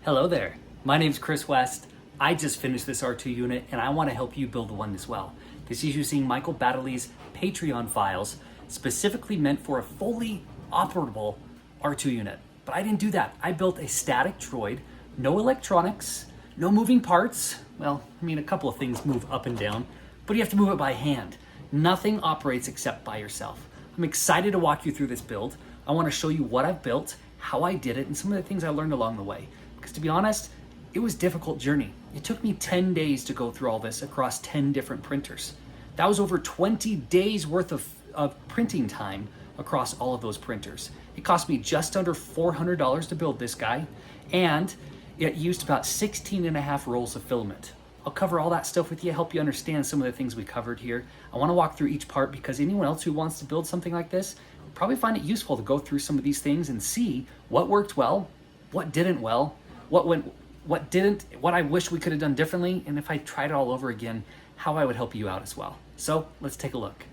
Hello there, my name's Chris West. I just finished this R2 unit and I want to help you build one as well. This is using Michael Baddeley's Patreon files, specifically meant for a fully operable R2 unit. But I didn't do that. I built a static droid, no electronics, no moving parts. Well, I mean, a couple of things move up and down, but you have to move it by hand. Nothing operates except by yourself. I'm excited to walk you through this build. I want to show you what I've built, how I did it, and some of the things I learned along the way. Because to be honest, it was a difficult journey. It took me 10 days to go through all this across 10 different printers. That was over 20 days worth of printing time across all of those printers. It cost me just under $400 to build this guy, and it used about 16 and a half rolls of filament. I'll cover all that stuff with you, help you understand some of the things we covered here. I want to walk through each part because anyone else who wants to build something like this will probably find it useful to go through some of these things and see what worked well, what didn't well, what didn't, what I wish we could have done differently, and if I tried it all over again, how I would help you out as well. So let's take a look.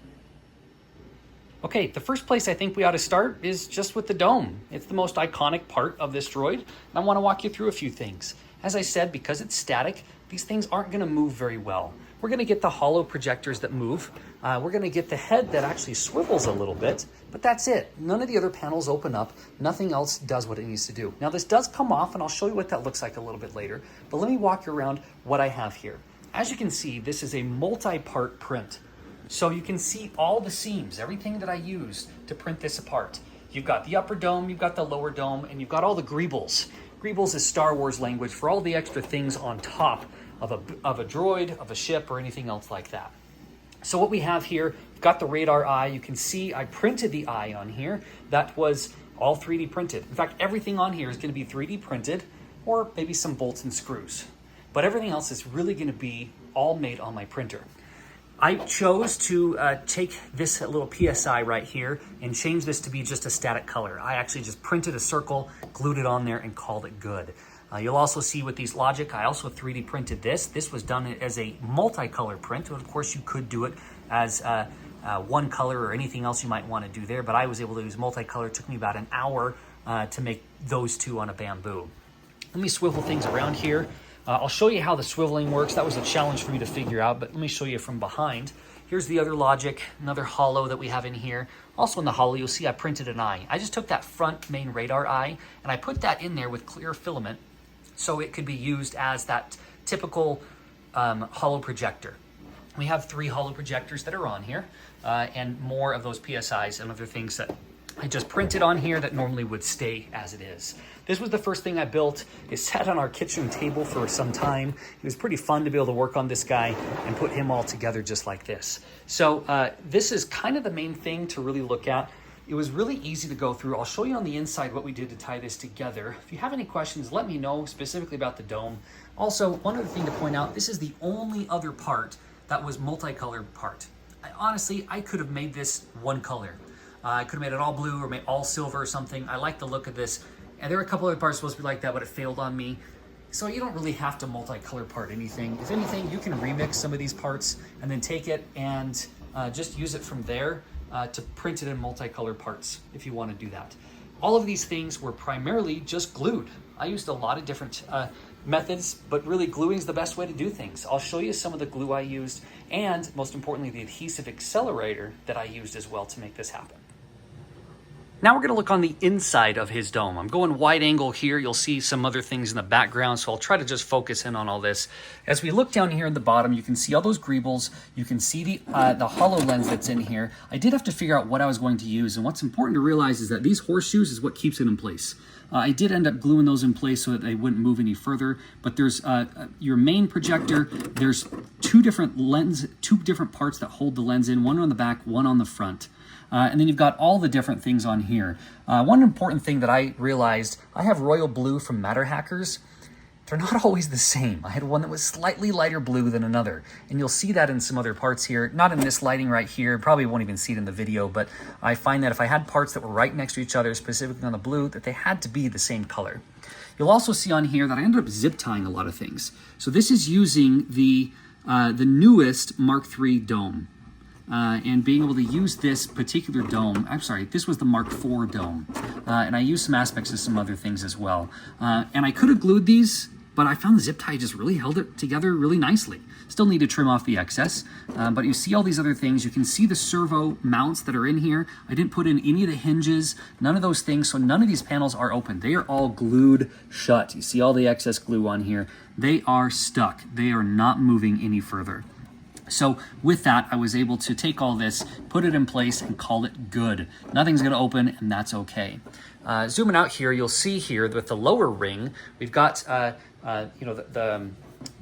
Okay, the first place I think we ought to start is just with the dome. It's the most iconic part of this droid, and I want to walk you through a few things. As I said, because it's static, these things aren't going to move very well. We're going to get the hollow projectors that move. We're going to get the head that actually swivels a little bit, but that's it. None of the other panels open up. Nothing else does what it needs to do. Now this does come off, and I'll show you what that looks like a little bit later, but let me walk you around what I have here. As you can see, this is a multi-part print. So you can see all the seams, everything that I used to print this apart. You've got the upper dome, you've got the lower dome, and you've got all the greebles. Greebles is Star Wars language for all the extra things on top of a droid, of a ship, or anything else like that. So what we have here, we've got the radar eye. You can see I printed the eye on here. That was all 3D printed. In fact, everything on here is going to be 3D printed, or maybe some bolts and screws. But everything else is really going to be all made on my printer. I chose to take this little PSI right here and change this to be just a static color. I actually just printed a circle, glued it on there, and called it good. You'll also see with these logic, I also 3D printed this. This was done as a multicolor print. Of course, you could do it as one color or anything else you might want to do there, but I was able to use multicolor. It took me about an hour to make those two on a bamboo. Let me swivel things around here. I'll show you how the swiveling works. That was a challenge for me to figure out, but let me show you from behind. Here's the other logic, another hollow that we have in here. Also in the hollow, you'll see I printed an eye. I just took that front main radar eye and I put that in there with clear filament so it could be used as that typical hollow projector. We have 3 hollow projectors that are on here and more of those PSIs and other things that I just printed on here that normally would stay as it is. This was the first thing I built. It sat on our kitchen table for some time. It was pretty fun to be able to work on this guy and put him all together just like this. So this is kind of the main thing to really look at. It was really easy to go through. I'll show you on the inside what we did to tie this together. If you have any questions, let me know specifically about the dome. Also, one other thing to point out, this is the only other part that was multicolored part. Honestly, I could have made this one color. I could have made it all blue or made all silver or something. I like the look of this. And there were a couple other parts supposed to be like that, but it failed on me. So you don't really have to multicolor part anything. If anything, you can remix some of these parts and then take it and just use it from there to print it in multicolored parts if you want to do that. All of these things were primarily just glued. I used a lot of different methods, but really gluing is the best way to do things. I'll show you some of the glue I used and most importantly, the adhesive accelerator that I used as well to make this happen. Now we're going to look on the inside of his dome. I'm going wide angle here. You'll see some other things in the background, so I'll try to just focus in on all this. As we look down here at the bottom, you can see all those greebles. You can see the HoloLens that's in here. I did have to figure out what I was going to use, and what's important to realize is that these horseshoes is what keeps it in place. I did end up gluing those in place so that they wouldn't move any further, but there's your main projector. There's two different parts that hold the lens in, one on the back, one on the front. And then you've got all the different things on here. One important thing that I realized, I have royal blue from Matter Hackers. They're not always the same. I had one that was slightly lighter blue than another. And you'll see that in some other parts here. Not in this lighting right here. Probably won't even see it in the video, but I find that if I had parts that were right next to each other, specifically on the blue, that they had to be the same color. You'll also see on here that I ended up zip tying a lot of things. So this is using the newest Mark III dome. and being able to use this particular dome. I'm sorry, this was the Mark IV dome, and I used some aspects of some other things as well. And I could have glued these, but I found the zip tie just really held it together really nicely. Still need to trim off the excess, but you see all these other things. You can see the servo mounts that are in here. I didn't put in any of the hinges, none of those things, so none of these panels are open. They are all glued shut. You see all the excess glue on here. They are stuck. They are not moving any further. So with that, I was able to take all this, put it in place, and call it good. Nothing's going to open, and that's okay. Zooming out here, you'll see here with the lower ring, we've got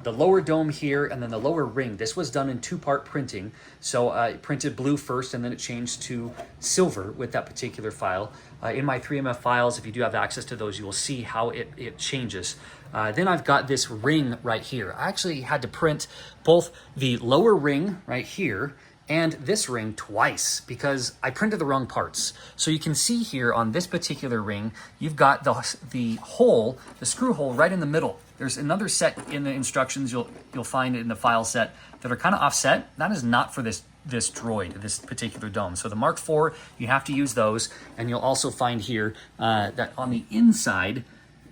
the lower dome here and then the lower ring. This was done in two-part printing. So I printed blue first, and then it changed to silver with that particular file. In my 3MF files, if you do have access to those, you will see how it changes. Then I've got this ring right here. I actually had to print both the lower ring right here and this ring twice because I printed the wrong parts. So you can see here on this particular ring, you've got the hole, the screw hole right in the middle. There's another set in the instructions you'll find in the file set that are kind of offset. That is not for this droid, this particular dome. So the Mark IV, you have to use those. And you'll also find here that on the inside,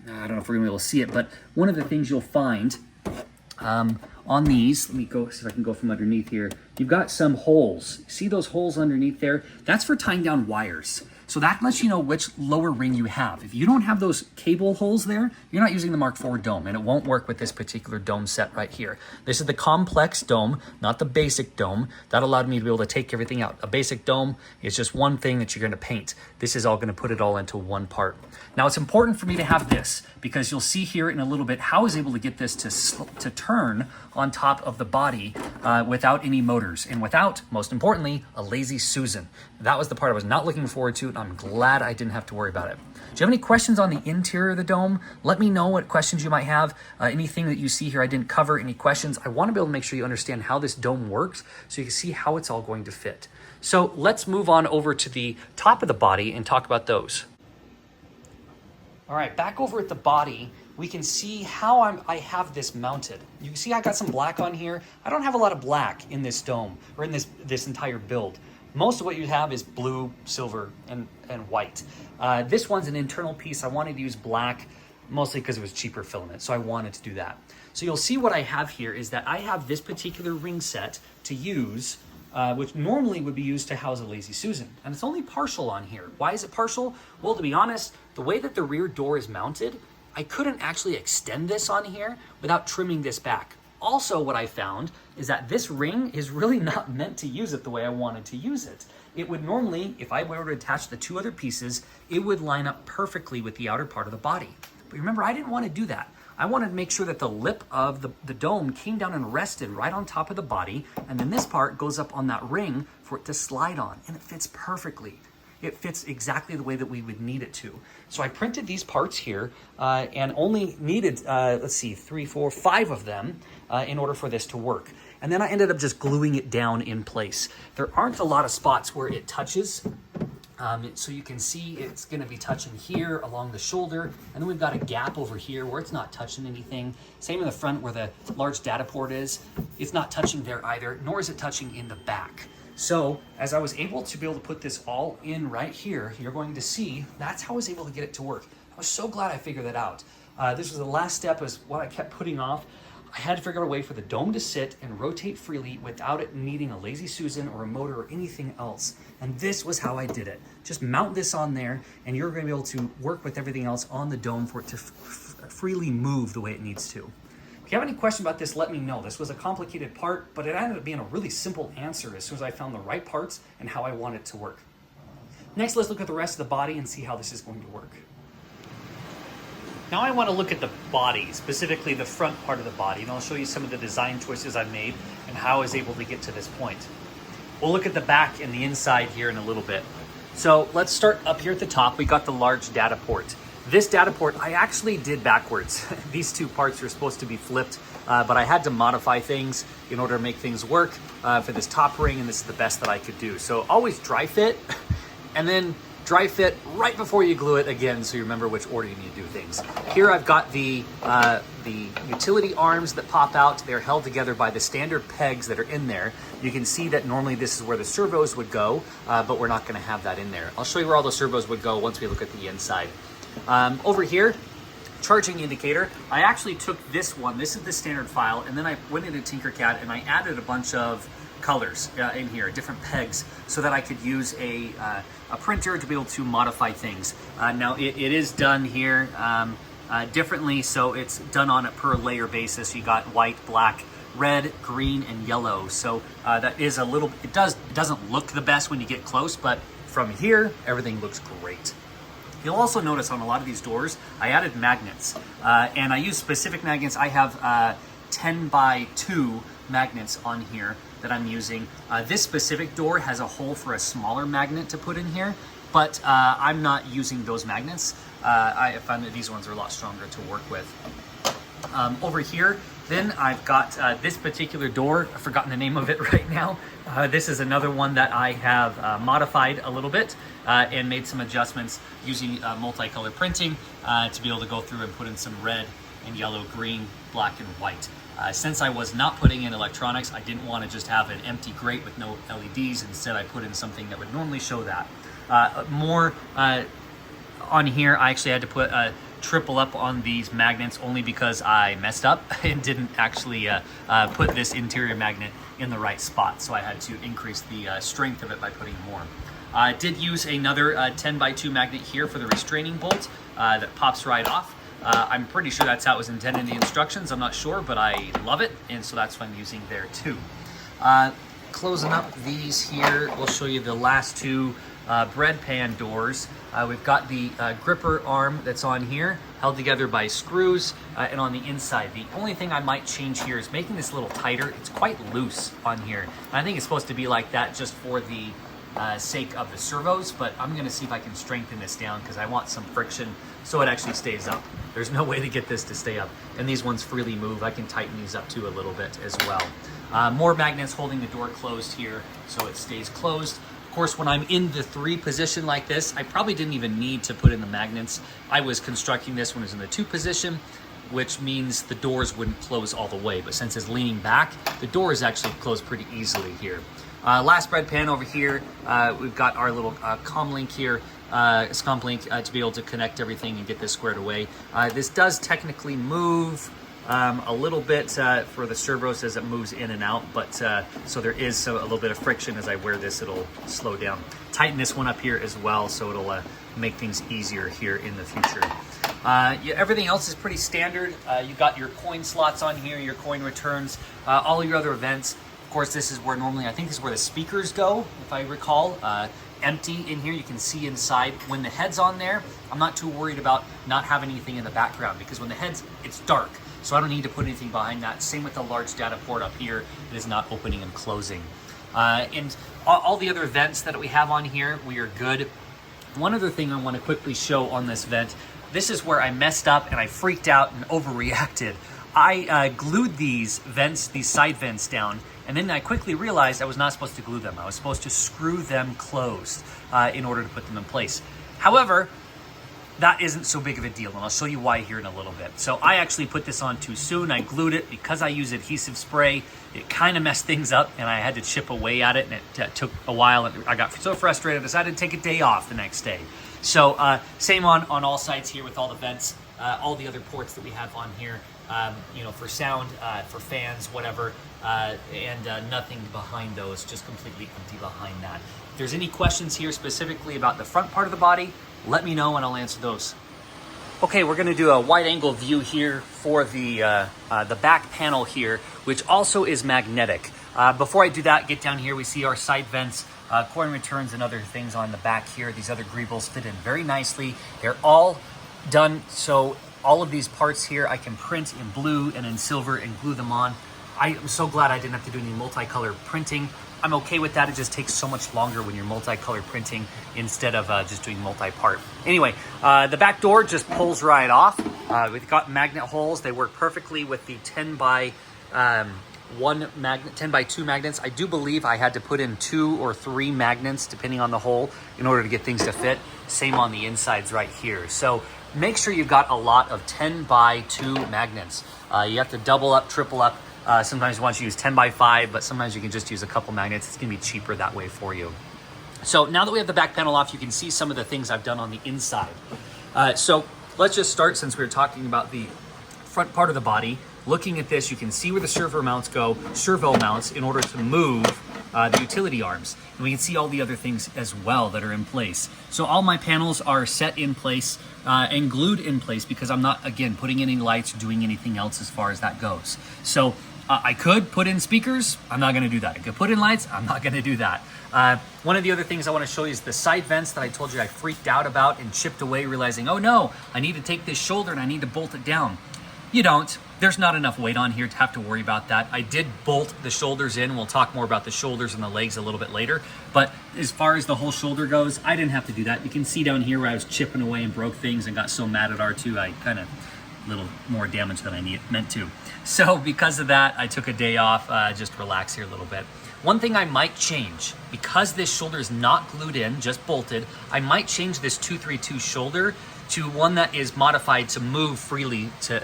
I don't know if we're gonna be able to see it, but one of the things you'll find on these, let me go see if I can go from underneath here. You've got some holes. See those holes underneath there? That's for tying down wires. So that lets you know which lower ring you have. If you don't have those cable holes there, you're not using the Mark IV dome, and it won't work with this particular dome set right here. This is the complex dome, not the basic dome. That allowed me to be able to take everything out. A basic dome is just one thing that you're gonna paint. This is all gonna put it all into one part. Now it's important for me to have this because you'll see here in a little bit how I was able to get this to turn on top of the body without any motors and without, most importantly, a lazy Susan. That was the part I was not looking forward to, and I'm glad I didn't have to worry about it. Do you have any questions on the interior of the dome? Let me know what questions you might have. Anything that you see here I didn't cover, any questions. I want to be able to make sure you understand how this dome works so you can see how it's all going to fit. So let's move on over to the top of the body and talk about those. All right, back over at the body, we can see how I have this mounted. You can see I got some black on here. I don't have a lot of black in this dome or in this entire build. Most of what you have is blue, silver, and white. This one's an internal piece. I wanted to use black mostly because it was cheaper filament, so I wanted to do that. So you'll see what I have here is that I have this particular ring set to use, which normally would be used to house a Lazy Susan. And it's only partial on here. Why is it partial? Well, to be honest, the way that the rear door is mounted, I couldn't actually extend this on here without trimming this back. Also, what I found is that this ring is really not meant to use it the way I wanted to use it. It would normally, if I were to attach the two other pieces, it would line up perfectly with the outer part of the body. But remember, I didn't want to do that. I wanted to make sure that the lip of the dome came down and rested right on top of the body, and then this part goes up on that ring for it to slide on, and it fits perfectly. It fits exactly the way that we would need it to. So I printed these parts here and only needed, let's see, 3, 4, 5 of them in order for this to work. And then I ended up just gluing it down in place. There aren't a lot of spots where it touches. So you can see it's gonna be touching here along the shoulder. And then we've got a gap over here where it's not touching anything. Same in the front where the large data port is. It's not touching there either, nor is it touching in the back. So as I was able to be able to put this all in right here, you're going to see that's how I was able to get it to work. I was so glad I figured that out. This was the last step, is what I kept putting off. I had to figure out a way for the dome to sit and rotate freely without it needing a Lazy Susan or a motor or anything else. And this was how I did it. Just mount this on there and you're going to be able to work with everything else on the dome for it to freely move the way it needs to. If you have any question about this, let me know. This was a complicated part, but it ended up being a really simple answer as soon as I found the right parts and how I want it to work. Next, let's look at the rest of the body and see how this is going to work. Now I want to look at the body, specifically the front part of the body, and I'll show you some of the design choices I made and how I was able to get to this point. We'll look at the back and the inside here in a little bit. So let's start up here at the top. We got the large data port. This data port I actually did backwards. These two parts are supposed to be flipped, but I had to modify things in order to make things work for this top ring, and this is the best that I could do. So always dry fit, and then dry fit right before you glue it again, so you remember which order you need to do things. Here I've got the utility arms that pop out. They're held together by the standard pegs that are in there. You can see that normally this is where the servos would go, but we're not going to have that in there. I'll show you where all the servos would go once we look at the inside. Over here, charging indicator, I actually took this one. This is the standard file, and then I went into Tinkercad and I added a bunch of colors in here, different pegs, so that I could use a printer to be able to modify things. Now it is done here differently, so it's done on a per layer basis. You got white, black, red, green, and yellow. So that is a little, it doesn't look the best when you get close, but from here, everything looks great. You'll also notice on a lot of these doors, I added magnets, and I use specific magnets. I have 10 by 2 magnets on here that I'm using. This specific door has a hole for a smaller magnet to put in here, but I'm not using those magnets. I found that these ones are a lot stronger to work with. Over here, then I've got this particular door. I've forgotten the name of it right now. This is another one that I have modified a little bit and made some adjustments using multicolor printing to be able to go through and put in some red and yellow, green, black, and white. Since I was not putting in electronics, I didn't want to just have an empty grate with no LEDs. Instead, I put in something that would normally show that. More on here, I actually had to put triple up on these magnets only because I messed up and didn't actually put this interior magnet in the right spot. So I had to increase the strength of it by putting more. I did use another 10 by 2 magnet here for the restraining bolt that pops right off. I'm pretty sure that's how it was intended in the instructions. I'm not sure, but I love it, and so that's what I'm using there too. Closing up these here, we'll show you the last two bread pan doors. We've got the gripper arm that's on here, held together by screws, and on the inside. The only thing I might change here is making this a little tighter. It's quite loose on here. And I think it's supposed to be like that just for the sake of the servos, but I'm gonna see if I can strengthen this down because I want some friction so it actually stays up. There's no way to get this to stay up. And these ones freely move. I can tighten these up too a little bit as well. More magnets holding the door closed here so it stays closed. Of course, when I'm in the 3 position like this, I probably didn't even need to put in the magnets. I was constructing this when it was in the 2 position, which means the doors wouldn't close all the way. But since it's leaning back, the door is actually closed pretty easily here. Last bread pan over here, we've got our little comlink here, scomp link to be able to connect everything and get this squared away. This does technically move a little bit for the servos as it moves in and out, but so there is a little bit of friction as I wear this. It'll slow down. Tighten this one up here as well, so it'll make things easier here in the future. Everything else is pretty standard. You got your coin slots on here, your coin returns, all your other events. Of course, this is where normally, I think this is where the speakers go, if I recall. Empty in here, you can see inside. When the head's on there, I'm not too worried about not having anything in the background because when the head's, it's dark. So I don't need to put anything behind that. Same with the large data port up here. It is not opening and closing. And all the other vents that we have on here, we are good. One other thing I want to quickly show on this vent, this is where I messed up and I freaked out and overreacted. I glued these vents, these side vents down, and then I quickly realized I was not supposed to glue them. I was supposed to screw them closed in order to put them in place. However, that isn't so big of a deal, and I'll show you why here in a little bit. So I actually put this on too soon. I glued it because I use adhesive spray. It kind of messed things up, and I had to chip away at it, and it took a while. And I got so frustrated, I decided to take a day off the next day. So same on all sides here with all the vents, all the other ports that we have on here, for sound, for fans, whatever, and nothing behind those, just completely empty behind that. If there's any questions here specifically about the front part of the body, let me know and I'll answer those. Okay, we're gonna do a wide angle view here for the back panel here, which also is magnetic. Before I do that, get down here, we see our side vents, coin returns and other things on the back here. These other greebles fit in very nicely. They're all done, so all of these parts here I can print in blue and in silver and glue them on. I'm so glad I didn't have to do any multicolor printing. I'm okay with that. It just takes so much longer when you're multicolor printing instead of just doing multi-part. Anyway, the back door just pulls right off. We've got magnet holes. They work perfectly with the 10 by 2 magnets. I do believe I had to put in 2 or 3 magnets depending on the hole in order to get things to fit. Same on the insides right here. So make sure you've got a lot of 10x2 magnets. You have to double up, triple up. Sometimes you want to use 10x5, but sometimes you can just use a couple magnets. It's gonna be cheaper that way for you. So now that we have the back panel off, you can see some of the things I've done on the inside. So let's just start, since we were talking about the front part of the body. Looking at this, you can see where the servo mounts go, in order to move the utility arms. And we can see all the other things as well that are in place. So all my panels are set in place and glued in place, because I'm not, again, putting any lights or doing anything else as far as that goes. So I could put in speakers. I'm not going to do that. I could put in lights. I'm not going to do that. One of the other things I want to show you is the side vents that I told you I freaked out about and chipped away, realizing, oh no, I need to take this shoulder and I need to bolt it down. You don't. There's not enough weight on here to have to worry about that. I did bolt the shoulders in. We'll talk more about the shoulders and the legs a little bit later. But as far as the whole shoulder goes, I didn't have to do that. You can see down here where I was chipping away and broke things and got so mad at R2, I kind of a little more damage than I meant to. So because of that, I took a day off, just relax here a little bit. One thing I might change, because this shoulder is not glued in, just bolted, I might change this 232 shoulder to one that is modified to move freely, to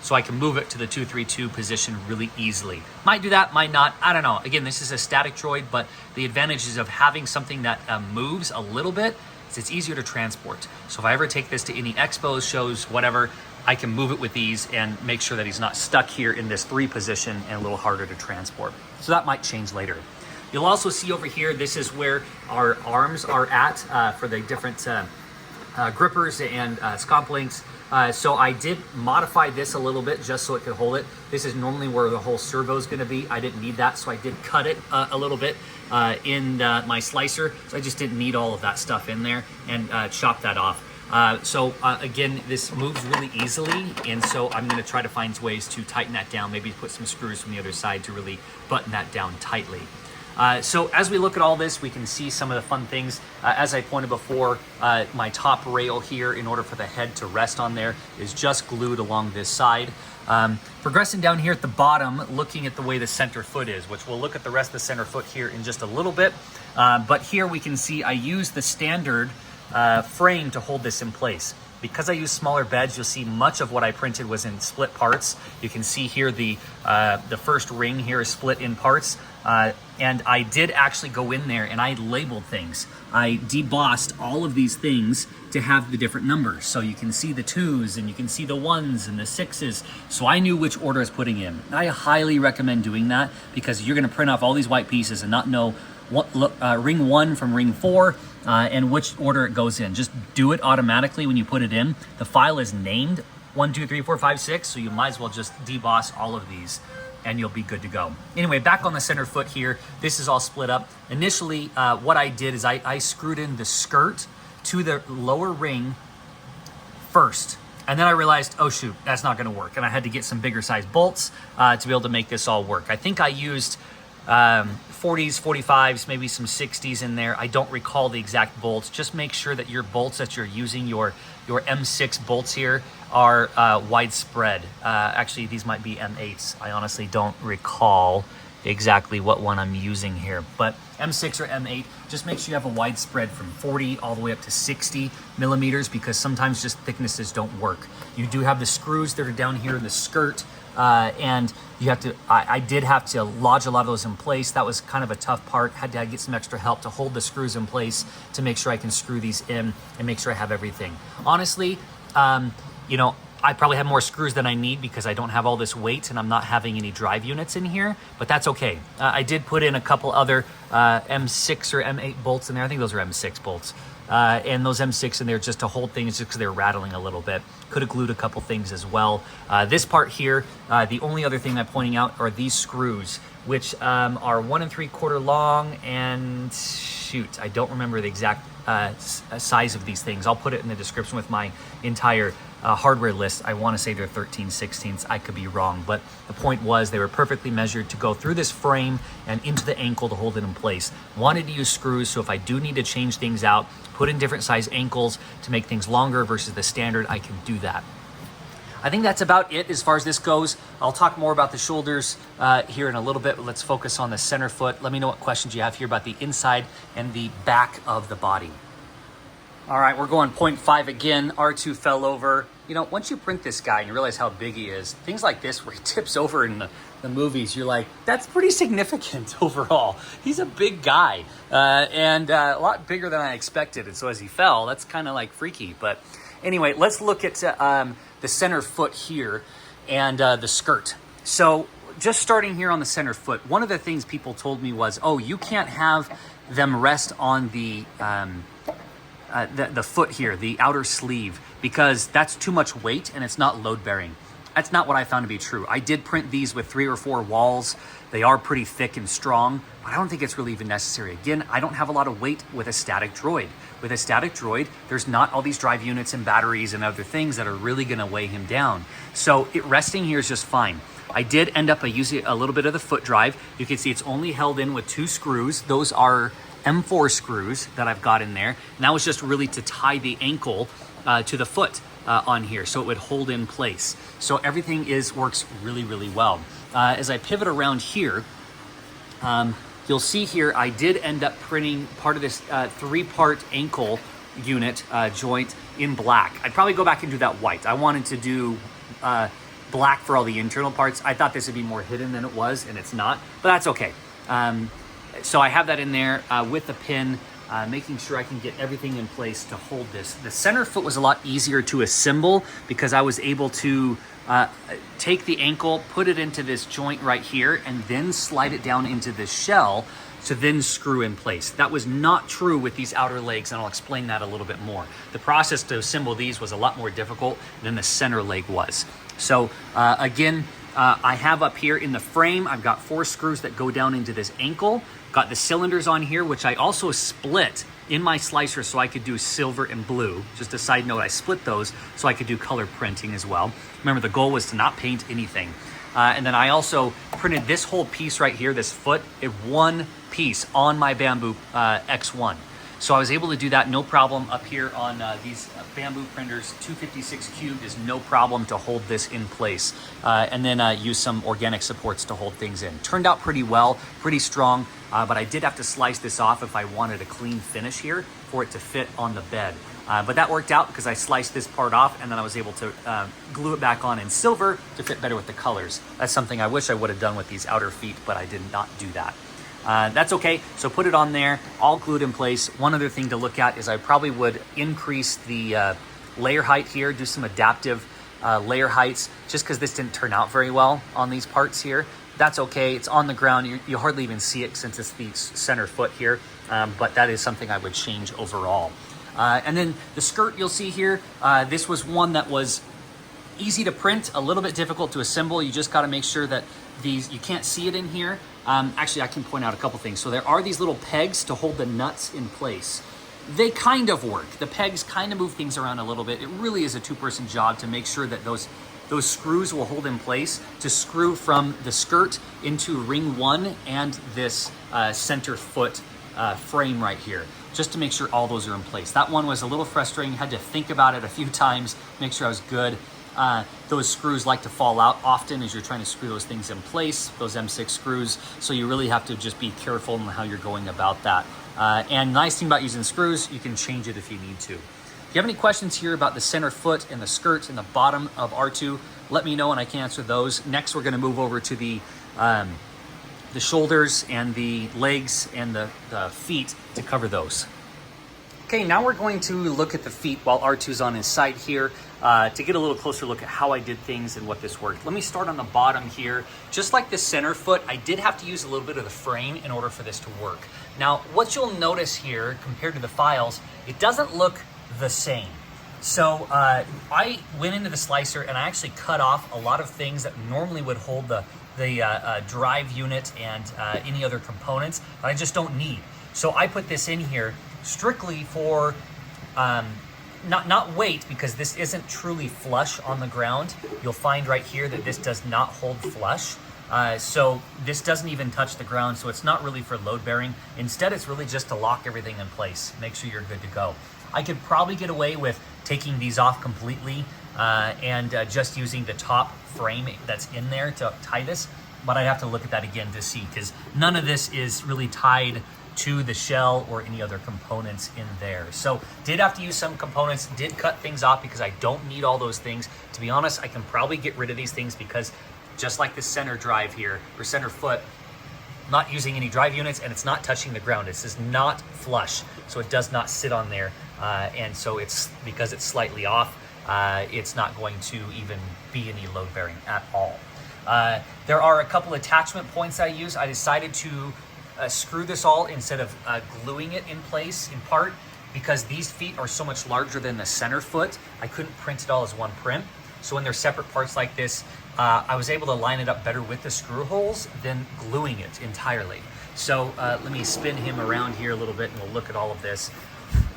so I can move it to the 232 position really easily. Might do that, might not, I don't know. Again, this is a static droid, but the advantages of having something that moves a little bit is it's easier to transport. So if I ever take this to any expos, shows, whatever, I can move it with ease and make sure that he's not stuck here in this 3 position and a little harder to transport. So that might change later. You'll also see over here, this is where our arms are at for the different grippers and scomp links. So I did modify this a little bit just so it could hold it. This is normally where the whole servo is going to be. I didn't need that, so I did cut it a little bit in my slicer. So I just didn't need all of that stuff in there, and chop that off. Again, this moves really easily, and so I'm going to try to find ways to tighten that down, maybe put some screws from the other side to really button that down tightly. So as we look at all this, we can see some of the fun things. As I pointed before, my top rail here, in order for the head to rest on there, is just glued along this side. Progressing down here at the bottom, looking at the way the center foot is, which we'll look at the rest of the center foot here in just a little bit. But here we can see I use the standard frame to hold this in place. Because I use smaller beds, you'll see much of what I printed was in split parts. You can see here the first ring here is split in parts. And I did actually go in there and I labeled things. I debossed all of these things to have the different numbers. So you can see the 2s and you can see the 1s and the 6s. So I knew which order I was putting in. I highly recommend doing that, because you're gonna print off all these white pieces and not know what ring 1 from ring 4 and which order it goes in. Just do it automatically when you put it in. The file is named 1, 2, 3, 4, 5, 6, so you might as well just deboss all of these and you'll be good to go. Anyway, back on the center foot here, this is all split up. Initially, what I did is I screwed in the skirt to the lower ring first. And then I realized, oh shoot, that's not gonna work. And I had to get some bigger size bolts to be able to make this all work. I think I used 40s, 45s, maybe some 60s in there. I don't recall the exact bolts. Just make sure that your bolts that you're using, your M6 bolts here, are widespread. Actually, these might be M8s. I honestly don't recall exactly what one I'm using here, but M6 or M8, just make sure you have a widespread from 40 all the way up to 60 millimeters, because sometimes just thicknesses don't work. You do have the screws that are down here in the skirt, and you have to, I did have to lodge a lot of those in place. That was kind of a tough part. Had to get some extra help to hold the screws in place to make sure I can screw these in and make sure I have everything. Honestly, you know, I probably have more screws than I need because I don't have all this weight and I'm not having any drive units in here, but that's okay. I did put in a couple other M6 or M8 bolts in there. I think those are M6 bolts. And those M6 in there just to hold things, just because they're rattling a little bit. Could have glued a couple things as well. This part here, the only other thing I'm pointing out are these screws, which are 1 3/4 long, and shoot, I don't remember the exact size of these things. I'll put it in the description with my entire hardware list. I want to say they're 13/16. I could be wrong, but the point was they were perfectly measured to go through this frame and into the ankle to hold it in place. Wanted to use screws, so if I do need to change things out, put in different size ankles to make things longer versus the standard, I can do that. I think that's about it as far as this goes. I'll talk more about the shoulders here in a little bit, but let's focus on the center foot. Let me know what questions you have here about the inside and the back of the body. All right, we're going 0.5 again. R2 fell over. You know, once you print this guy and you realize how big he is, things like this where he tips over in the movies, you're like, that's pretty significant overall. He's a big guy and a lot bigger than I expected. And so as he fell, that's kind of like freaky. But anyway, let's look at the center foot here and the skirt. So just starting here on the center foot, one of the things people told me was, oh, you can't have them rest on the foot here, the outer sleeve, because that's too much weight and it's not load bearing. That's not what I found to be true. I did print these with 3 or 4 walls. They are pretty thick and strong, but I don't think it's really even necessary. Again, I don't have a lot of weight with a static droid. With a static droid, there's not all these drive units and batteries and other things that are really gonna weigh him down. So it resting here is just fine. I did end up using a little bit of the foot drive. You can see it's only held in with 2 screws. Those are M4 screws that I've got in there. And that was just really to tie the ankle to the foot on here so it would hold in place. So everything works really, really well. As I pivot around here, you'll see here I did end up printing part of this 3-part ankle unit joint in black. I'd probably go back and do that white. I wanted to do black for all the internal parts. I thought this would be more hidden than it was, and it's not, but that's okay. So I have that in there with the pin, making sure I can get everything in place to hold this. The center foot was a lot easier to assemble because I was able to take the ankle, put it into this joint right here, and then slide it down into the shell to then screw in place. That was not true with these outer legs, and I'll explain that a little bit more. The process to assemble these was a lot more difficult than the center leg was. So again, I have up here in the frame, I've got 4 screws that go down into this ankle. Got the cylinders on here, which I also split in my slicer so I could do silver and blue. Just a side note, I split those so I could do color printing as well. Remember, the goal was to not paint anything. And then I also printed this whole piece right here, this foot, in one piece on my Bamboo X1. So I was able to do that no problem up here on these Bamboo printers. 256 cubed is no problem to hold this in place. And then use some organic supports to hold things in. Turned out pretty well, pretty strong, but I did have to slice this off if I wanted a clean finish here for it to fit on the bed. But that worked out because I sliced this part off and then I was able to glue it back on in silver to fit better with the colors. That's something I wish I would have done with these outer feet, but I did not do that. That's okay, so put it on there, all glued in place. One other thing to look at is I probably would increase the layer height here, do some adaptive layer heights, just because this didn't turn out very well on these parts here. That's okay, it's on the ground, you hardly even see it since it's the center foot here, but that is something I would change overall. And then the skirt you'll see here, this was one that was easy to print, a little bit difficult to assemble. You just got to make sure that you can't see it in here. Actually, I can point out a couple things. So there are these little pegs to hold the nuts in place. They kind of work. The pegs kind of move things around a little bit. It really is a 2-person job to make sure that those screws will hold in place to screw from the skirt into ring 1 and this center foot frame right here, just to make sure all those are in place. That one was a little frustrating. Had to think about it a few times, make sure I was good. Those screws like to fall out often as you're trying to screw those things in place, those M6 screws. So you really have to just be careful in how you're going about that. And nice thing about using screws, you can change it if you need to. If you have any questions here about the center foot and the skirt and the bottom of R2, let me know and I can answer those. Next, we're going to move over to the shoulders and the legs and the feet to cover those. Okay, now we're going to look at the feet while R2's on his side here to get a little closer look at how I did things and what this worked. Let me start on the bottom here. Just like the center foot, I did have to use a little bit of the frame in order for this to work. Now, what you'll notice here compared to the files, it doesn't look the same. So I went into the slicer and I actually cut off a lot of things that normally would hold the drive unit and any other components that I just don't need. So I put this in here strictly for not weight, because this isn't truly flush on the ground. You'll find right here that this does not hold flush. So this doesn't even touch the ground, so it's not really for load bearing. Instead, it's really just to lock everything in place, make sure you're good to go. I could probably get away with taking these off completely and just using the top frame that's in there to tie this, but I'd have to look at that again to see, because none of this is really tied to the shell or any other components in there. So did have to use some components, did cut things off because I don't need all those things. To be honest, I can probably get rid of these things because just like the center drive here, or center foot, not using any drive units, and it's not touching the ground. This is not flush, so it does not sit on there. And so it's, because it's slightly off, it's not going to even be any load bearing at all. There are a couple attachment points I use. I decided to screw this all instead of gluing it in place in part because these feet are so much larger than the center foot. I couldn't print it all as one print. So when they're separate parts like this, I was able to line it up better with the screw holes than gluing it entirely. So let me spin him around here a little bit and we'll look at all of this.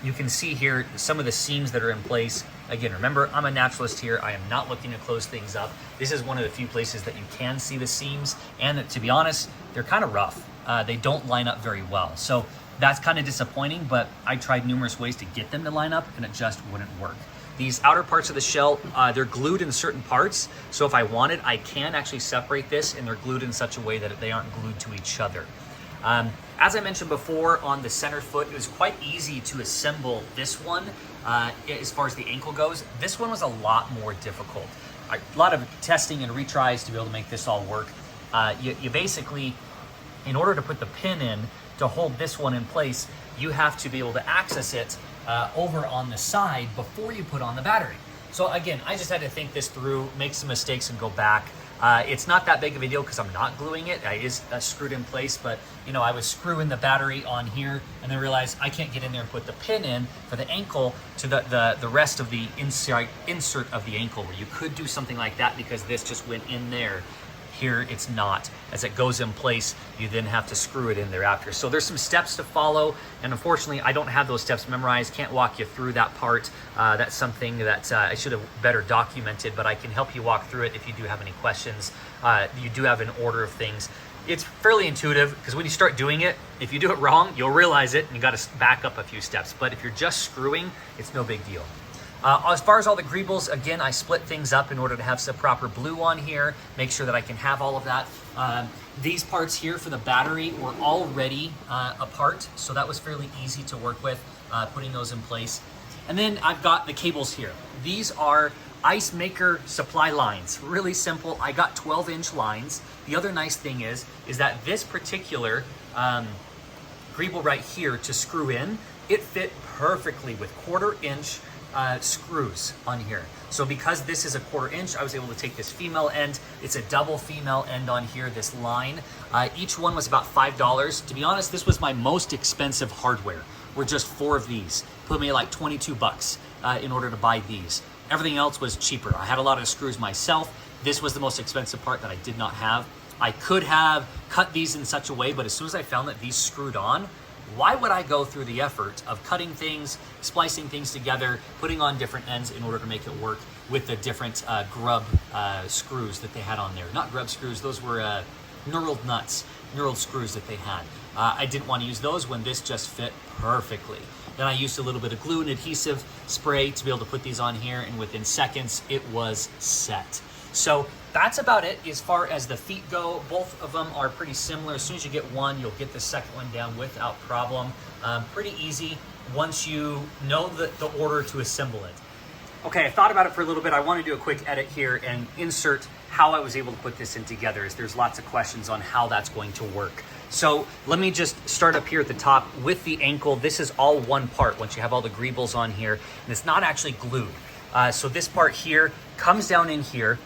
You can see here some of the seams that are in place. Again, remember, I'm a naturalist here. I am not looking to close things up. This is one of the few places that you can see the seams, and to be honest, they're kind of rough. They don't line up very well. So that's kind of disappointing, but I tried numerous ways to get them to line up and it just wouldn't work. These outer parts of the shell, they're glued in certain parts. So if I wanted, I can actually separate this, and they're glued in such a way that they aren't glued to each other. As I mentioned before, on the center foot, it was quite easy to assemble this one as far as the ankle goes. This one was a lot more difficult. A lot of testing and retries to be able to make this all work. You basically, in order to put the pin in to hold this one in place, you have to be able to access it over on the side before you put on the battery. So again, I just had to think this through, make some mistakes and go back. It's not that big of a deal because I'm not gluing it. It is screwed in place, but you know, I was screwing the battery on here and then realized I can't get in there and put the pin in for the ankle to the rest of the insert of the ankle, where you could do something like that because this just went in there. Here it's not. As it goes in place, you then have to screw it in there after. So there's some steps to follow, and unfortunately I don't have those steps memorized, can't walk you through that part. That's something that I should have better documented, but I can help you walk through it if you do have any questions. You do have an order of things. It's fairly intuitive because when you start doing it, if you do it wrong, you'll realize it and you got to back up a few steps. But if you're just screwing, it's no big deal. As far as all the greebles, again, I split things up in order to have some proper blue on here, make sure that I can have all of that. These parts here for the battery were already apart, so that was fairly easy to work with, putting those in place. And then I've got the cables here. These are Ice Maker supply lines, really simple. I got 12-inch lines. The other nice thing is that this particular greeble right here to screw in, it fit perfectly with 1/4-inch screws on here. So because this is a 1/4-inch, I was able to take this female end. It's a double female end on here, this line. Each one was about $5. To be honest, this was my most expensive hardware. Were just 4 of these. Put me like 22 bucks in order to buy these. Everything else was cheaper. I had a lot of screws myself. This was the most expensive part that I did not have. I could have cut these in such a way, but as soon as I found that these screwed on, why would I go through the effort of cutting things, splicing things together, putting on different ends in order to make it work with the different grub screws that they had on there? Not grub screws, those were knurled nuts, knurled screws that they had. I didn't want to use those when this just fit perfectly. Then I used a little bit of glue and adhesive spray to be able to put these on here, and within seconds it was set. So that's about it as far as the feet go. Both of them are pretty similar. As soon as you get one, you'll get the second one down without problem. Pretty easy once you know the order to assemble it. Okay, I thought about it for a little bit. I want to do a quick edit here and insert how I was able to put this in together, as there's lots of questions on how that's going to work. So let me just start up here at the top with the ankle. This is all one part once you have all the greebles on here, and it's not actually glued. So this part here comes down in here.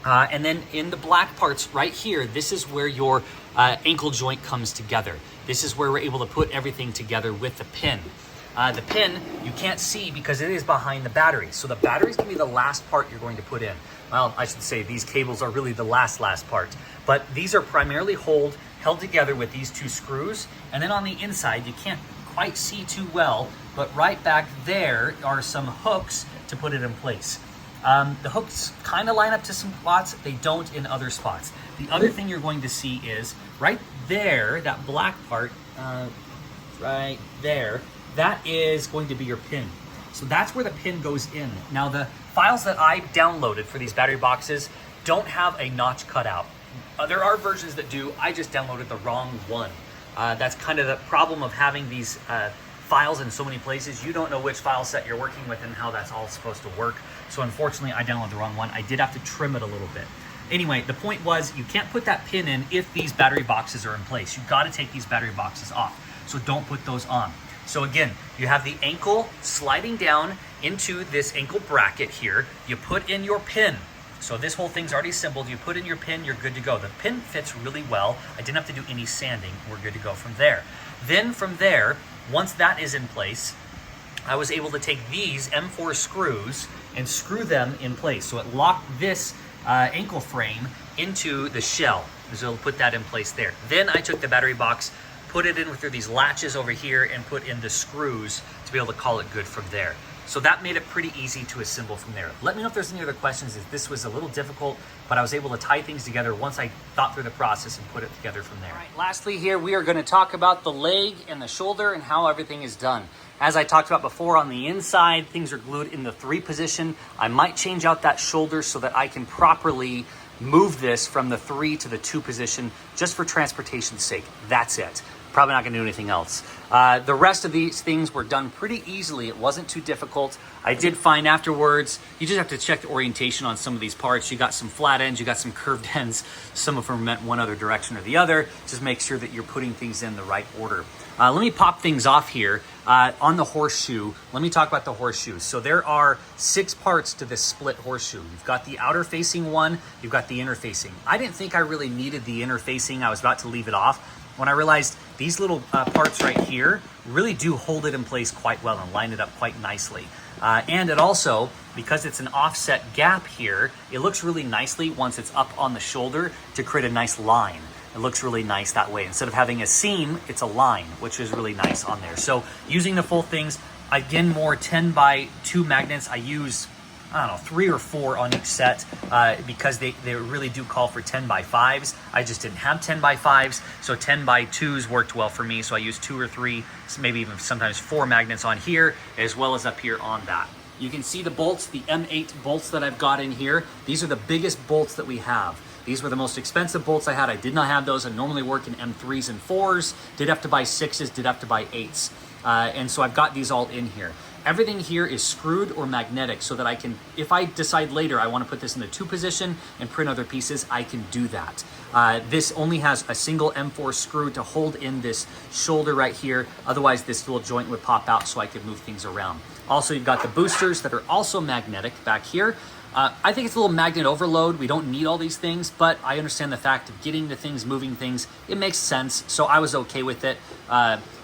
And then in the black parts right here, this is where your ankle joint comes together. This is where we're able to put everything together with the pin. The pin you can't see because it is behind the battery. So the battery is going to be the last part you're going to put in. Well, I should say these cables are really the last part. But these are primarily held together with these 2 screws. And then on the inside, you can't quite see too well, but right back there are some hooks to put it in place. The hooks kind of line up to some spots, they don't in other spots. The other thing you're going to see is right there, that black part, right there, that is going to be your pin. So that's where the pin goes in. Now the files that I downloaded for these battery boxes don't have a notch cut out. There are versions that do, I just downloaded the wrong one. That's kind of the problem of having these files in so many places. You don't know which file set you're working with and how that's all supposed to work. So unfortunately, I downloaded the wrong one. I did have to trim it a little bit. Anyway, the point was you can't put that pin in if these battery boxes are in place. You've got to take these battery boxes off. So don't put those on. So again, you have the ankle sliding down into this ankle bracket here. You put in your pin. So this whole thing's already assembled. You put in your pin, you're good to go. The pin fits really well. I didn't have to do any sanding. We're good to go from there. Then from there, once that is in place, I was able to take these M4 screws and screw them in place. So it locked this ankle frame into the shell. So it'll put that in place there. Then I took the battery box, put it in through these latches over here, and put in the screws to be able to call it good from there. So that made it pretty easy to assemble from there. Let me know if there's any other questions, if this was a little difficult, but I was able to tie things together once I thought through the process and put it together from there. All right, lastly here, we are going to talk about the leg and the shoulder and how everything is done. As I talked about before, on the inside, things are glued in the 3 position. I might change out that shoulder so that I can properly move this from the 3 to the 2 position just for transportation's sake. That's it. Probably not gonna do anything else. The rest of these things were done pretty easily. It wasn't too difficult. I did find afterwards, you just have to check the orientation on some of these parts. You got some flat ends, you got some curved ends. Some of them meant one other direction or the other. Just make sure that you're putting things in the right order. Let me pop things off here. On the horseshoe, let me talk about the horseshoe. So there are 6 parts to this split horseshoe. You've got the outer facing one, you've got the inner facing. I didn't think I really needed the inner facing. I was about to leave it off when I realized these little parts right here really do hold it in place quite well and line it up quite nicely. And it also, because it's an offset gap here, it looks really nicely once it's up on the shoulder to create a nice line. It looks really nice that way. Instead of having a seam, it's a line, which is really nice on there. So using the full things, again, more 10x2 magnets. I use, I don't know, 3 or 4 on each set because they really do call for 10x5s. I just didn't have 10x5s, so 10x2s worked well for me. So I used 2 or 3, maybe even sometimes 4 magnets on here, as well as up here on that. You can see the bolts, the M8 bolts that I've got in here. These are the biggest bolts that we have. These were the most expensive bolts I had. I did not have those. I normally work in M3s and 4s. Did have to buy 6s, did have to buy 8s. And so I've got these all in here. Everything here is screwed or magnetic so that I can, if I decide later I want to put this in the 2 position and print other pieces, I can do that. This only has a single M4 screw to hold in this shoulder right here. Otherwise, this little joint would pop out so I could move things around. Also, you've got the boosters that are also magnetic back here. I think it's a little magnet overload. We don't need all these things, but I understand the fact of getting the things, moving things. It makes sense, so I was okay with it.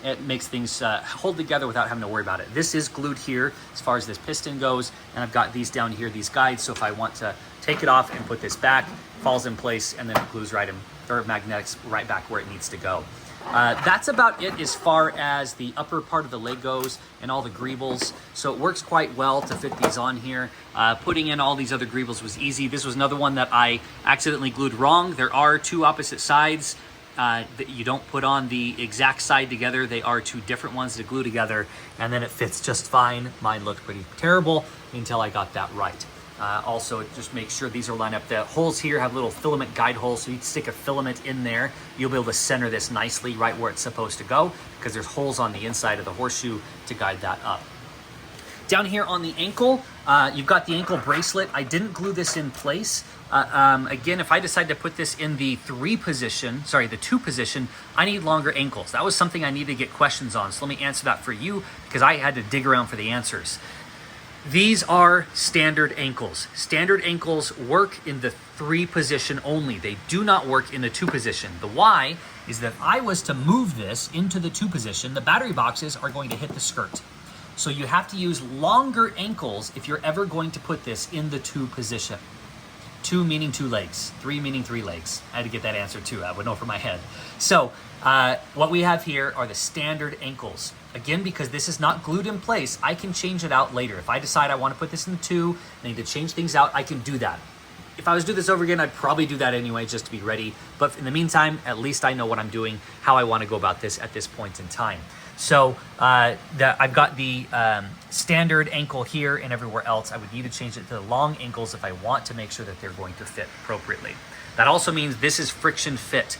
It makes things hold together without having to worry about it. This is glued here as far as this piston goes, and I've got these down here, these guides, so if I want to take it off and put this back, it falls in place, and then it glues right in, or magnetics right back where it needs to go. That's about it as far as the upper part of the leg goes and all the greebles. So it works quite well to fit these on here. Putting in all these other greebles was easy. This was another one that I accidentally glued wrong. There are 2 opposite sides that you don't put on the exact side together. They are 2 different ones to glue together, and then it fits just fine. Mine looked pretty terrible until I got that right. Also, just make sure these are lined up. The holes here have little filament guide holes, so you can stick a filament in there. You'll be able to center this nicely right where it's supposed to go because there's holes on the inside of the horseshoe to guide that up. Down here on the ankle, you've got the ankle bracelet. I didn't glue this in place. Again, if I decide to put this in the 2 position, I need longer ankles. That was something I needed to get questions on, so let me answer that for you because I had to dig around for the answers. These are standard ankles. Standard ankles work in the 3 position only. They do not work in the 2 position. The why is that if I was to move this into the 2 position, the battery boxes are going to hit the skirt. So you have to use longer ankles if you're ever going to put this in the 2 position. 2 meaning 2 legs, 3 meaning 3 legs. I had to get that answer too. I would know from my head. So what we have here are the standard ankles. Again, because this is not glued in place, I can change it out later. If I decide I want to put this in 2, I need to change things out, I can do that. If I was to do this over again, I'd probably do that anyway just to be ready. But in the meantime, at least I know what I'm doing, how I want to go about this at this point in time. So I've got the standard ankle here and everywhere else. I would need to change it to the long ankles if I want to make sure that they're going to fit appropriately. That also means this is friction fit.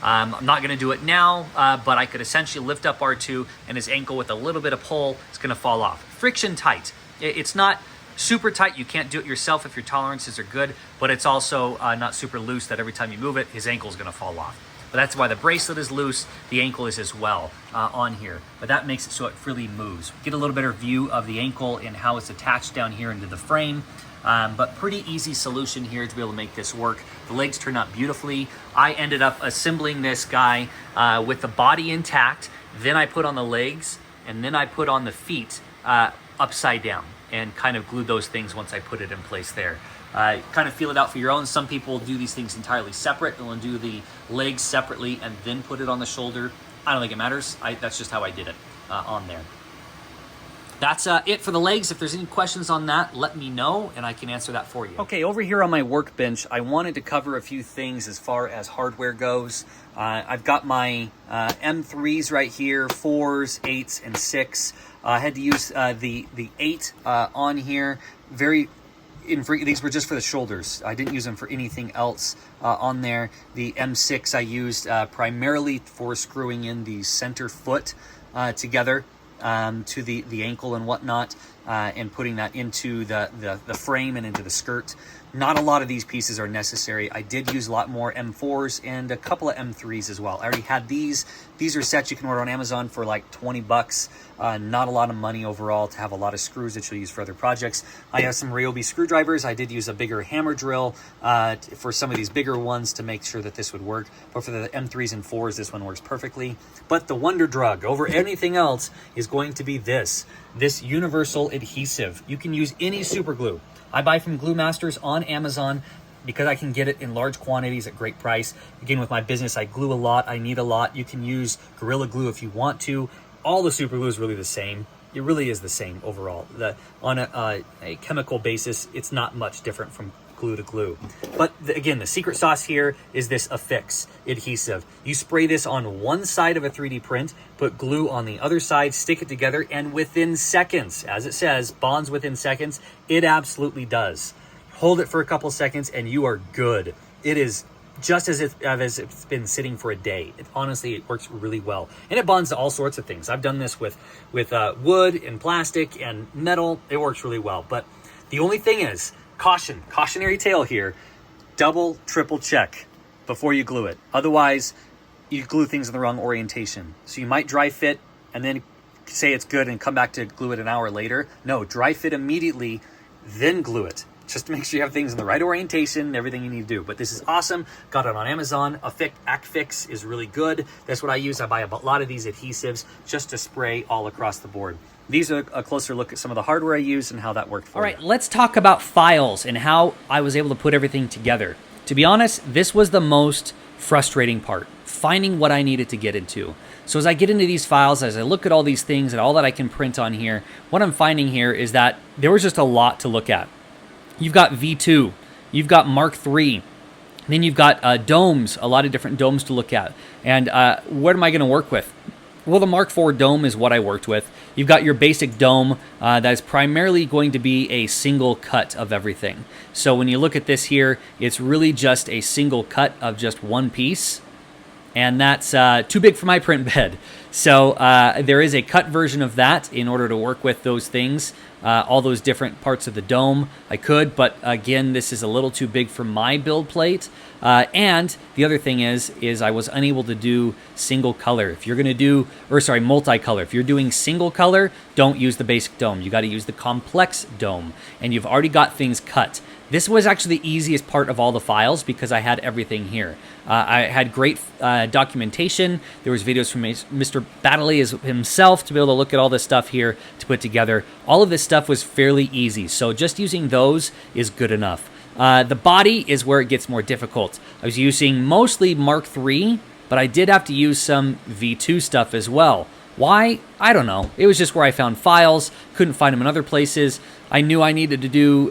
I'm not going to do it now, but I could essentially lift up R2 and his ankle with a little bit of pull. It's going to fall off. Friction tight. It's not super tight. You can't do it yourself if your tolerances are good, but it's also not super loose that every time you move it, his ankle is going to fall off. But that's why the bracelet is loose, the ankle is as well on here. But that makes it so it freely moves. Get a little better view of the ankle and how it's attached down here into the frame. But pretty easy solution here to be able to make this work. The legs turn out beautifully. I ended up assembling this guy with the body intact. Then I put on the legs, and then I put on the feet upside down and kind of glued those things once I put it in place there. Kind of feel it out for your own. Some people do these things entirely separate. They'll do the legs separately and then put it on the shoulder. I don't think it matters. That's just how I did it on there. That's it for the legs. If there's any questions on that, let me know and I can answer that for you. Okay, over here on my workbench, I wanted to cover a few things as far as hardware goes. I've got my M3s right here, 4s, 8s, and 6. I had to use the 8 on here. These were just for the shoulders. I didn't use them for anything else on there. The M6 I used primarily for screwing in the center foot together to the ankle and whatnot, and putting that into the frame and into the skirt. Not a lot of these pieces are necessary. I did use a lot more M4s and a couple of M3s as well. I already had these. These are sets you can order on Amazon for like 20 bucks. Not a lot of money overall to have a lot of screws that you'll use for other projects. I have some Ryobi screwdrivers. I did use a bigger hammer drill for some of these bigger ones to make sure that this would work. But for the M3s and 4s, this one works perfectly. But the wonder drug over anything else is going to be this universal adhesive. You can use any super glue. I buy from Glue Masters on Amazon because I can get it in large quantities at great price. Again, with my business, I glue a lot. I need a lot. You can use Gorilla Glue if you want to. All the super glue is really the same. It really is the same overall. On a chemical basis, it's not much different from glue to glue. But again, the secret sauce here is this Affix adhesive. You spray this on one side of a 3D print, put glue on the other side, stick it together, and within seconds, as it says, bonds within seconds, it absolutely does. Hold it for a couple seconds and you are good. It is just as it's been sitting for a day. Honestly, it works really well. And it bonds to all sorts of things. I've done this with wood and plastic and metal. It works really well. But the only thing is, cautionary tale here, double, triple check before you glue it. Otherwise, you glue things in the wrong orientation. So you might dry fit and then say it's good and come back to glue it an hour later. No, dry fit immediately, then glue it. Just to make sure you have things in the right orientation, everything you need to do. But this is awesome. Got it on Amazon. Affix is really good. That's what I use. I buy a lot of these adhesives just to spray all across the board. These are a closer look at some of the hardware I use and how that worked for me. All right, let's talk about files and how I was able to put everything together. To be honest, this was the most frustrating part, finding what I needed to get into. So as I get into these files, as I look at all these things and all that I can print on here, what I'm finding here is that there was just a lot to look at. You've got V2, you've got Mark III, then you've got domes, a lot of different domes to look at. And what am I going to work with? Well, the Mark IV dome is what I worked with. You've got your basic dome that is primarily going to be a single cut of everything. So when you look at this here, it's really just a single cut of just one piece. And that's too big for my print bed. So there is a cut version of that in order to work with those things, all those different parts of the dome. I could, but again, this is a little too big for my build plate. And the other thing is I was unable to do single color. If you're going to do, multicolor. If you're doing single color, don't use the basic dome. You got to use the complex dome, and you've already got things cut. This was actually the easiest part of all the files because I had everything here. I had great documentation. There was videos from Mr. Battley himself to be able to look at all this stuff here to put together. All of this stuff was fairly easy, so just using those is good enough. The body is where it gets more difficult. I was using mostly Mark III, but I did have to use some V2 stuff as well. Why? I don't know. It was just where I found files, couldn't find them in other places. I knew I needed to do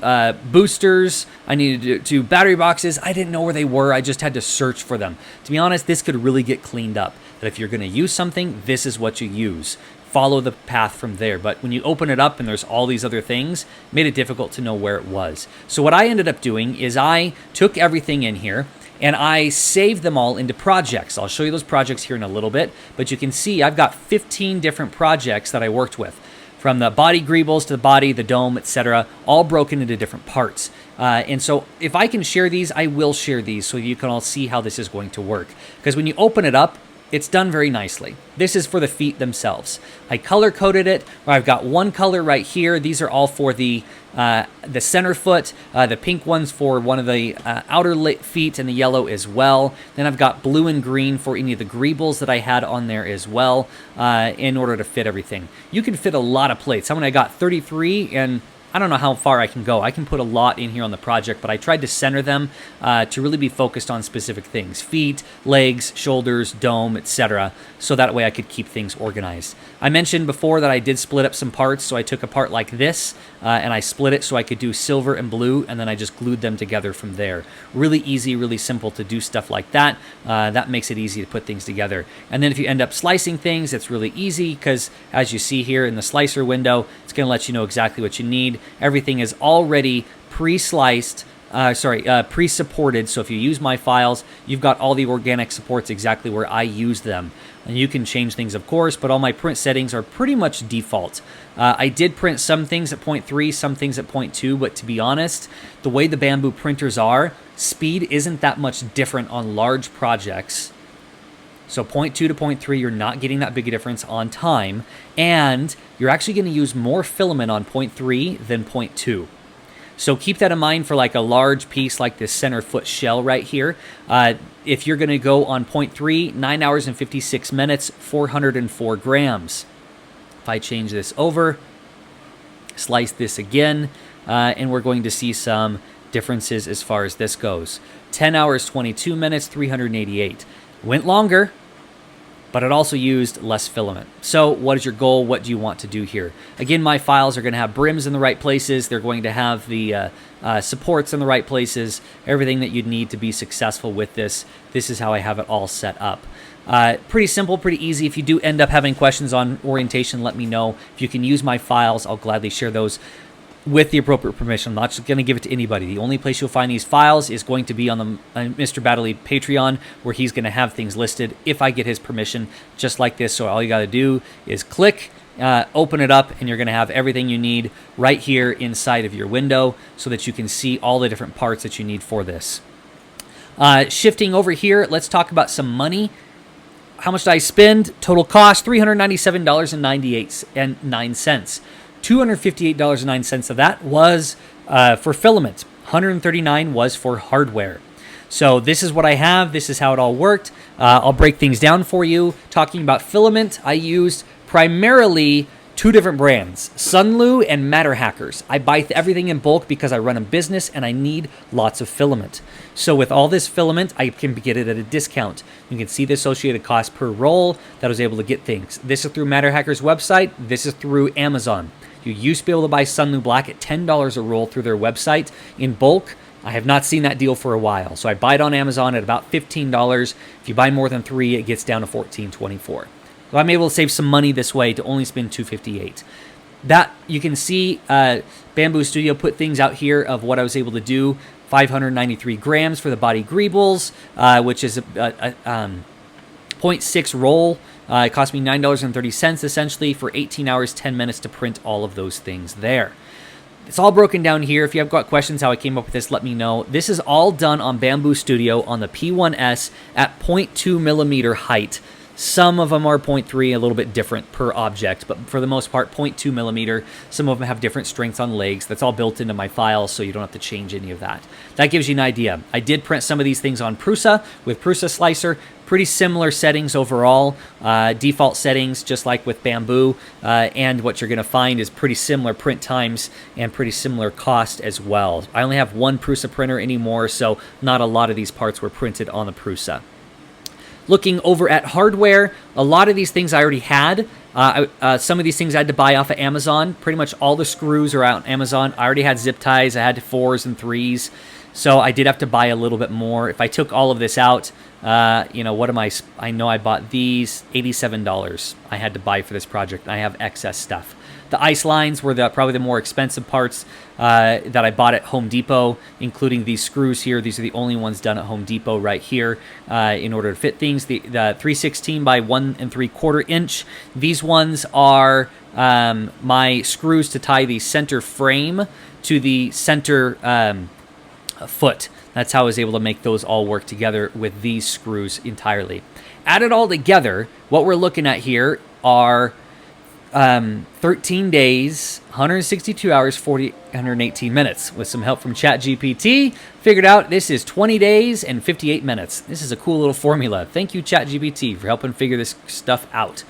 boosters, I needed to do battery boxes. I didn't know where they were, I just had to search for them. To be honest, this could really get cleaned up. That if you're going to use something, this is what you use. Follow the path from there. But when you open it up and there's all these other things, it made it difficult to know where it was. So what I ended up doing is I took everything in here and I saved them all into projects. I'll show you those projects here in a little bit, but you can see I've got 15 different projects that I worked with, from the body greebles to the body, the dome, etc., all broken into different parts. And so if I can share these, I will share these so you can all see how this is going to work. Because when you open it up, it's done very nicely. This is for the feet themselves. I color-coded it. I've got one color right here. These are all for the center foot, the pink one's for one of the outer feet, and the yellow as well. Then I've got blue and green for any of the greebles that I had on there as well, in order to fit everything. You can fit a lot of plates. I got 33, and I don't know how far I can go. I can put a lot in here on the project, but I tried to center them to really be focused on specific things: feet, legs, shoulders, dome, etc. So that way I could keep things organized. I mentioned before that I did split up some parts, so I took a part like this and I split it so I could do silver and blue, and then I just glued them together from there. Really easy, really simple to do stuff like that. That makes it easy to put things together. And then if you end up slicing things, it's really easy because, as you see here in the slicer window, it's going to let you know exactly what you need. Everything is already pre-sliced, pre-supported. So if you use my files, you've got all the organic supports exactly where I use them. And you can change things, of course, but all my print settings are pretty much default. I did print some things at 0.3, some things at 0.2, but to be honest, the way the Bamboo printers are, speed isn't that much different on large projects. So 0.2 to 0.3, you're not getting that big a difference on time, and you're actually going to use more filament on 0.3 than 0.2. So keep that in mind for like a large piece like this center foot shell right here. If you're going to go on 0.3, 9 hours and 56 minutes, 404 grams. If I change this over, slice this again, and we're going to see some differences as far as this goes. 10 hours, 22 minutes, 388. Went longer, but it also used less filament. So what is your goal? What do you want to do here? Again, my files are going to have brims in the right places. They're going to have the supports in the right places, everything that you'd need to be successful with this. This is how I have it all set up. Pretty simple, pretty easy. If you do end up having questions on orientation, let me know. If you can use my files, I'll gladly share those with the appropriate permission. I'm not just going to give it to anybody. The only place you'll find these files is going to be on the Mr. Baddeley Patreon, where he's going to have things listed if I get his permission, just like this. So all you got to do is click, open it up, and you're going to have everything you need right here inside of your window so that you can see all the different parts that you need for this. Shifting over here, let's talk about some money. How much did I spend? Total cost, $397.98. $258.09 of that was for filament. $139 was for hardware. So this is what I have. This is how it all worked. I'll break things down for you. Talking about filament, I used primarily two different brands, Sunlu and Matter Hackers. I buy everything in bulk because I run a business and I need lots of filament. So with all this filament, I can get it at a discount. You can see the associated cost per roll that I was able to get things. This is through Matter Hackers' website. This is through Amazon. You used to be able to buy Sunlu Black at $10 a roll through their website in bulk. I have not seen that deal for a while. So I buy it on Amazon at about $15. If you buy more than 3, it gets down to $14.24. So I'm able to save some money this way to only spend $258. That you can see Bamboo Studio put things out here of what I was able to do. 593 grams for the body greebles, which is a 0.6 roll. It cost me $9.30 essentially for 18 hours, 10 minutes to print all of those things there. It's all broken down here. If you have got questions how I came up with this, let me know. This is all done on Bamboo Studio on the P1S at 0.2 millimeter height. Some of them are 0.3, a little bit different per object, but for the most part, 0.2 millimeter. Some of them have different strengths on legs. That's all built into my files, so you don't have to change any of that. That gives you an idea. I did print some of these things on Prusa with Prusa Slicer. Pretty similar settings overall, default settings, just like with Bamboo, and what you're going to find is pretty similar print times and pretty similar cost as well. I only have one Prusa printer anymore, so not a lot of these parts were printed on the Prusa. Looking over at hardware, a lot of these things I already had. Some of these things I had to buy off of Amazon. Pretty much all the screws are out on Amazon. I already had zip ties. I had 4s and 3s. So I did have to buy a little bit more. If I took all of this out, what am I know I bought these, $87 I had to buy for this project. I have excess stuff. The ice lines were probably the more expensive parts that I bought at Home Depot, including these screws here. These are the only ones done at Home Depot right here in order to fit things. The 3/16 by 1 3/4 inch. These ones are my screws to tie the center frame to the center foot. That's how I was able to make those all work together with these screws entirely. Add it all together, what we're looking at here are 13 days, 162 hours, 118 minutes. With some help from ChatGPT, figured out this is 20 days and 58 minutes. This is a cool little formula. Thank you, ChatGPT, for helping figure this stuff out.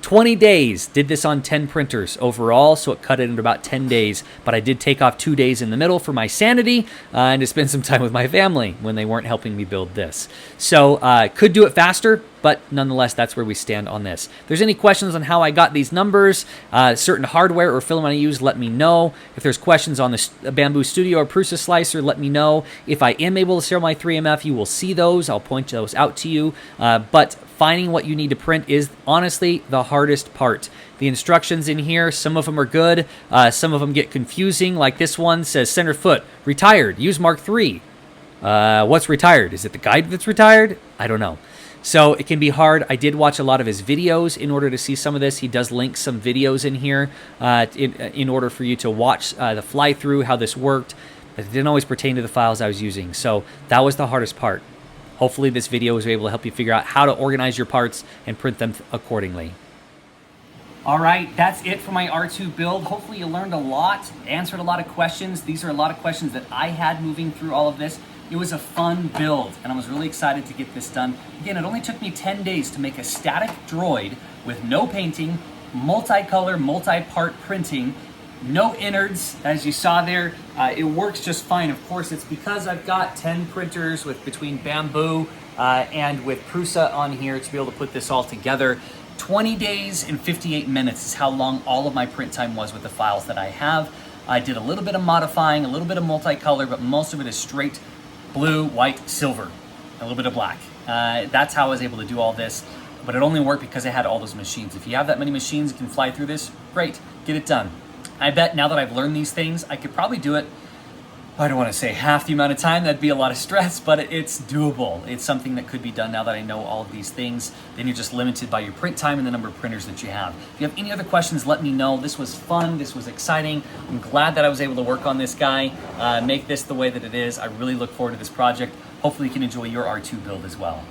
20 days, did this on 10 printers overall, so it cut it into about 10 days, but I did take off 2 days in the middle for my sanity and to spend some time with my family when they weren't helping me build this. So could do it faster, but nonetheless, that's where we stand on this. If there's any questions on how I got these numbers, certain hardware or filament I use, let me know. If there's questions on the Bamboo Studio or Prusa Slicer, let me know. If I am able to sell my 3MF, you will see those. I'll point those out to you. But finding what you need to print is honestly the hardest part. The instructions in here, some of them are good. Some of them get confusing. Like this one says center foot, retired, use Mark III. What's retired? Is it the guide that's retired? I don't know. So it can be hard. I did watch a lot of his videos in order to see some of this. He does link some videos in here in order for you to watch the fly through, how this worked. But it didn't always pertain to the files I was using. So that was the hardest part. Hopefully this video was able to help you figure out how to organize your parts and print them accordingly. All right, that's it for my R2 build. Hopefully you learned a lot, answered a lot of questions. These are a lot of questions that I had moving through all of this. It was a fun build, and I was really excited to get this done. Again, it only took me 10 days to make a static droid with no painting, multicolor, multi-part printing, no innards, as you saw there. It works just fine. Of course, it's because I've got 10 printers with between Bamboo and with Prusa on here to be able to put this all together. 20 days and 58 minutes is how long all of my print time was with the files that I have. I did a little bit of modifying, a little bit of multicolor, but most of it is straight blue, white, silver, a little bit of black. That's how I was able to do all this, but it only worked because I had all those machines. If you have that many machines that can fly through this, great, get it done. I bet now that I've learned these things, I could probably do it, I don't want to say half the amount of time, that'd be a lot of stress, but it's doable. It's something that could be done now that I know all of these things. Then you're just limited by your print time and the number of printers that you have. If you have any other questions, let me know. This was fun, this was exciting. I'm glad that I was able to work on this guy, make this the way that it is. I really look forward to this project. Hopefully you can enjoy your R2 build as well.